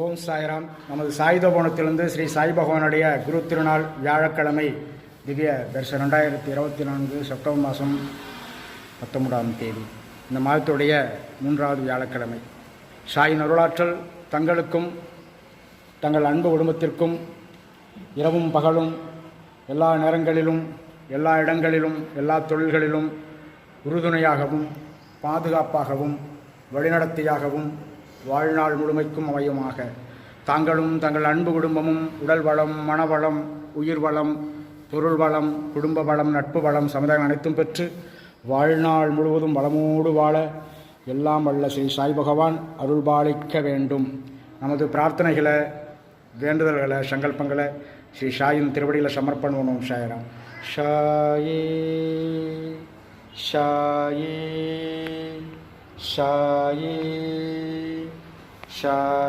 ஓம் சாய்ராம். நமது சாயுதபோனத்திலிருந்து ஸ்ரீ சாய் பகவானுடைய குரு திருநாள் வியாழக்கிழமை திவ்ய தரிசனம் 2024 செப்டம்பர் மாதம் 19ஆம் தேதி. இந்த மாதத்துடைய 3வது வியாழக்கிழமை. சாயின் அருளாற்றல் தங்களுக்கும் தங்கள் அன்பு குடும்பத்திற்கும் இரவும் பகலும் எல்லா நேரங்களிலும் எல்லா இடங்களிலும் எல்லா தொழில்களிலும் உறுதுணையாகவும் பாதுகாப்பாகவும் வழிநடத்தியாகவும் வாழ்நாள் முழுமைக்கும் அமையுமாக. தாங்களும் தங்கள் அன்பு குடும்பமும் உடல் வளம், மனவளம், உயிர் வளம், பொருள் வளம், குடும்ப வளம், நட்பு வளம், சமுதாயம் அனைத்தும் பெற்று வாழ்நாள் முழுவதும் வளமோடு வாழ எல்லாம் வல்ல ஸ்ரீ சாய் பகவான் அருள்பாலிக்க வேண்டும். நமது பிரார்த்தனைகளை, வேண்டுதல்களை, சங்கல்பங்களை ஸ்ரீ சாயின் திருவடியில் சமர்ப்பணம். சாயராம். ஷாயே ஷாயே ஷாயே ஷாயே.